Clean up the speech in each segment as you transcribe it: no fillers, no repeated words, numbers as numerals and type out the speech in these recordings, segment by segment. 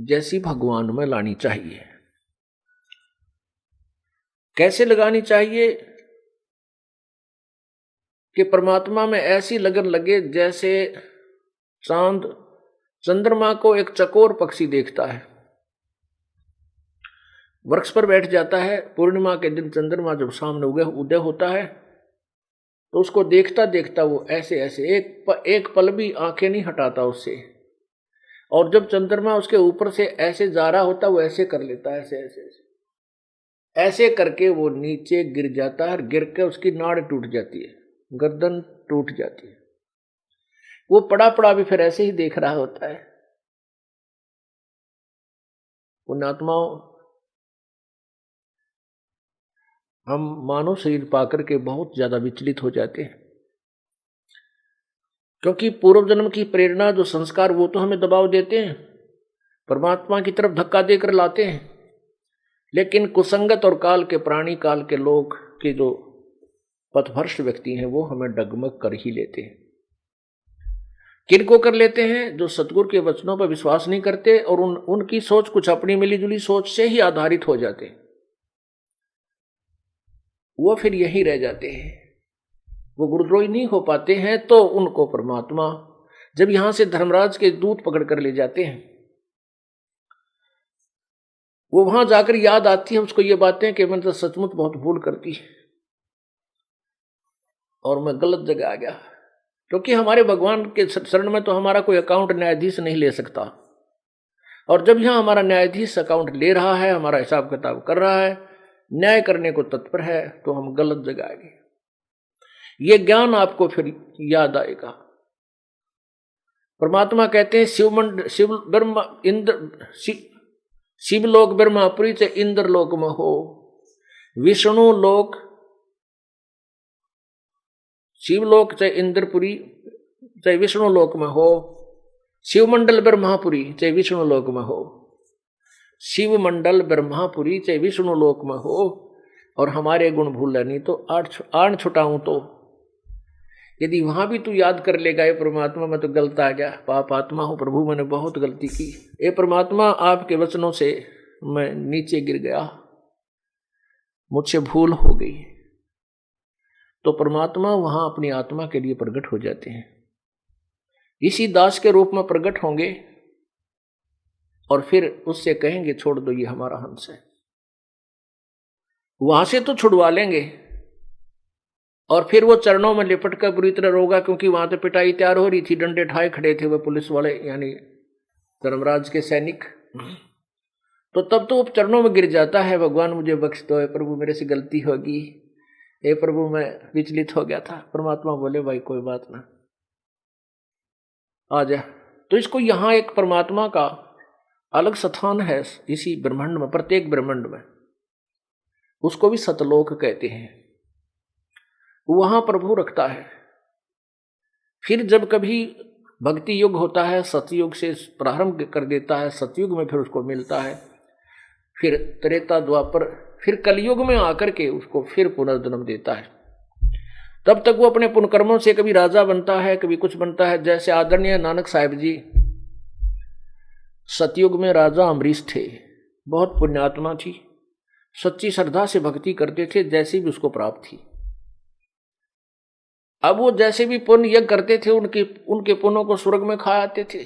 जैसी भगवान में लानी चाहिए। कैसे लगानी चाहिए कि परमात्मा में ऐसी लगन लगे जैसे चांद चंद्रमा को एक चकोर पक्षी देखता है, वृक्ष पर बैठ जाता है, पूर्णिमा के दिन चंद्रमा जब सामने उदय होता है तो उसको देखता देखता वो ऐसे ऐसे एक पल भी आंखें नहीं हटाता उससे, और जब चंद्रमा उसके ऊपर से ऐसे जा रहा होता वो ऐसे कर लेता है, ऐसे ऐसे ऐसे ऐसे करके वो नीचे गिर जाता है, गिर के उसकी नाड़ टूट जाती है, गर्दन टूट जाती है। वो पड़ा पड़ा भी फिर ऐसे ही देख रहा होता है। पुण्यात्माओं, हम मानव शरीर पाकर के बहुत ज्यादा विचलित हो जाते हैं, क्योंकि पूर्व जन्म की प्रेरणा जो संस्कार वो तो हमें दबाव देते हैं, परमात्मा की तरफ धक्का देकर लाते हैं, लेकिन कुसंगत और काल के प्राणी काल के लोग के जो पथभ्रष्ट व्यक्ति हैं वो हमें डगमग कर ही लेते हैं। किनको कर लेते हैं? जो सतगुरु के वचनों पर विश्वास नहीं करते और उनकी सोच कुछ अपनी मिलीजुली सोच से ही आधारित हो जाते हैं, वो फिर यहीं रह जाते हैं, वो गुरुद्रोही नहीं हो पाते हैं। तो उनको परमात्मा जब यहां से धर्मराज के दूत पकड़ कर ले जाते हैं, वो वहां जाकर याद आती है उसको ये बातें कि मैंने तो सचमुच बहुत भूल कर दी और मैं गलत जगह आ गया, क्योंकि हमारे भगवान के शरण में तो हमारा कोई अकाउंट न्यायाधीश नहीं ले सकता, और जब यहां हमारा न्यायाधीश अकाउंट ले रहा है, हमारा हिसाब किताब कर रहा है, न्याय करने को तत्पर है, तो हम गलत जगह आएंगे। ये ज्ञान आपको फिर याद आएगा। परमात्मा कहते हैं शिव ब्रह्मा इंद्र शिवलोक ब्रह्मापुरी से इंद्र लोक में हो, विष्णु लोक शिवलोक से इंद्रपुरी चाहे विष्णु लोक में हो, शिवमंडल ब्रह्मापुरी चाहे विष्णु लोक में हो, शिवमंडल ब्रह्मापुरी चाहे विष्णु लोक में हो, और हमारे गुण भूल नहीं तो आठ छुटाऊं तो यदि वहां भी तू याद कर लेगा, ये परमात्मा मैं तो गलत आ गया, पाप आत्मा हूं प्रभु, मैंने बहुत गलती की, ये परमात्मा आपके वचनों से मैं नीचे गिर गया, मुझसे भूल हो गई, तो परमात्मा वहां अपनी आत्मा के लिए प्रकट हो जाते हैं, इसी दास के रूप में प्रकट होंगे और फिर उससे कहेंगे छोड़ दो ये हमारा हंस है। वहां से तो छुड़वा लेंगे और फिर वो चरणों में लिपट कर बुरी तरह रोगा, क्योंकि वहां तो पिटाई तैयार हो रही थी, डंडे ठाए खड़े थे वो पुलिस वाले यानी धर्मराज के सैनिक, तो तब तो वो चरणों में गिर जाता है, भगवान मुझे बख्श दो प्रभु, मेरे से गलती होगी, हे प्रभु मैं विचलित हो गया था। परमात्मा बोले भाई कोई बात ना, आ जा। तो इसको यहां एक परमात्मा का अलग स्थान है इसी ब्रह्मांड में, प्रत्येक ब्रह्मांड में, उसको भी सतलोक कहते हैं, वहां प्रभु रखता है। फिर जब कभी भक्ति युग होता है, सतयुग से प्रारंभ कर देता है, सतयुग में फिर उसको मिलता है, फिर त्रेता द्वापर, फिर कलयुग में आकर के उसको फिर पुनर्जन्म देता है। तब तक वो अपने पुण्यकर्मों से कभी राजा बनता है, कभी कुछ बनता है। जैसे आदरणीय नानक साहिब जी सतयुग में राजा अमरीश थे, बहुत पुण्यात्मा थी, सच्ची श्रद्धा से भक्ति करते थे, जैसी भी उसको प्राप्त थी। अब वो जैसे भी पुण्य यज्ञ करते थे, उनके पुण्यों को स्वर्ग में खा आते थे।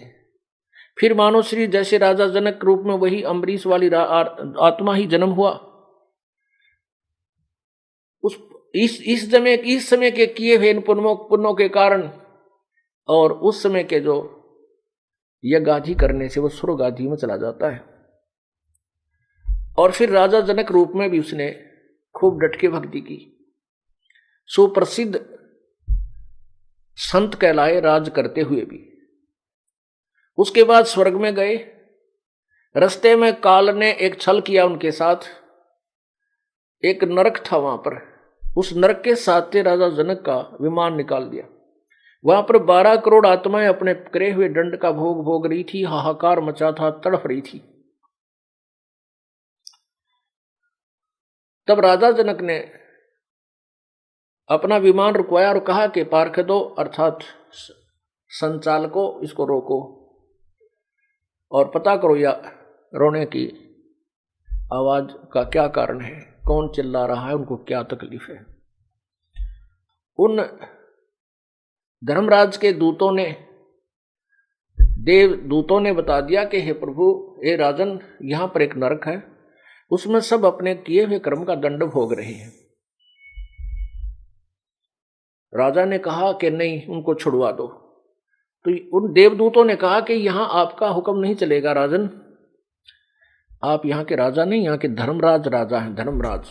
फिर मानो श्री जैसे राजा जनक रूप में वही अम्बरीश वाली आत्मा ही जन्म हुआ। इस समय के किए हुए इन पुण्यों के कारण और उस समय के जो यज्ञ आदि करने से वो स्वर्ग आदि में चला जाता है। और फिर राजा जनक रूप में भी उसने खूब डट के भक्ति की, सुप्रसिद्ध संत कहलाए राज करते हुए भी। उसके बाद स्वर्ग में गए, रास्ते में काल ने एक छल किया उनके साथ, एक नरक था वहां पर, उस नरक के साथ से राजा जनक का विमान निकाल दिया। वहां पर 12 करोड़ आत्माएं अपने करे हुए दंड का भोग भोग रही थी, हाहाकार मचा था, तड़फ रही थी। तब राजा जनक ने अपना विमान रुकवाया और कहा कि पार्षदों अर्थात संचालकों इसको रोको और पता करो या रोने की आवाज का क्या कारण है, कौन चिल्ला रहा है, उनको क्या तकलीफ है। उन धर्मराज के दूतों ने, देव दूतों ने बता दिया कि हे प्रभु, हे राजन, यहां पर एक नरक है, उसमें सब अपने किए हुए कर्म का दंड भोग रहे हैं। राजा ने कहा कि नहीं, उनको छुड़वा दो। तो उन देवदूतों ने कहा कि यहां आपका हुक्म नहीं चलेगा राजन, आप यहाँ के राजा नहीं, यहाँ के धर्मराज राजा हैं, धर्मराज,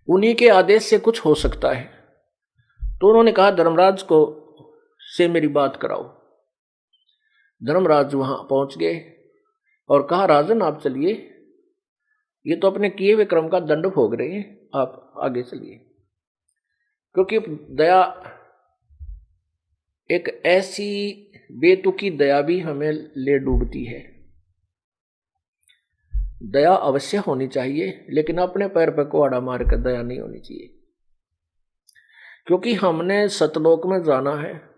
उन्हीं के आदेश से कुछ हो सकता है। तो उन्होंने कहा धर्मराज को से मेरी बात कराओ। धर्मराज वहां पहुंच गए और कहा राजन आप चलिए, ये तो अपने किए हुए कर्म का दंड भोग रहे हैं, आप आगे चलिए। क्योंकि दया, एक ऐसी बेतुकी दया भी हमें ले डूबती है। दया अवश्य होनी चाहिए, लेकिन अपने पैर पर कुहाड़ा मार कर दया नहीं होनी चाहिए। क्योंकि हमने सतलोक में जाना है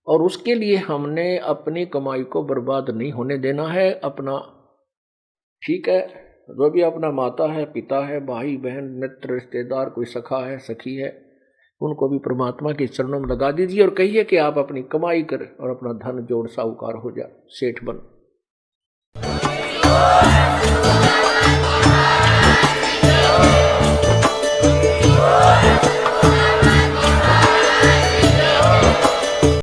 और उसके लिए हमने अपनी कमाई को बर्बाद नहीं होने देना है। अपना, ठीक है, जो भी अपना माता है, पिता है, भाई बहन, मित्र, रिश्तेदार, कोई सखा है, सखी है, उनको भी परमात्मा के चरणों में लगा दीजिए और कहिए कि आप अपनी कमाई कर और अपना धन जोड़ साहूकार हो जा, सेठ बन।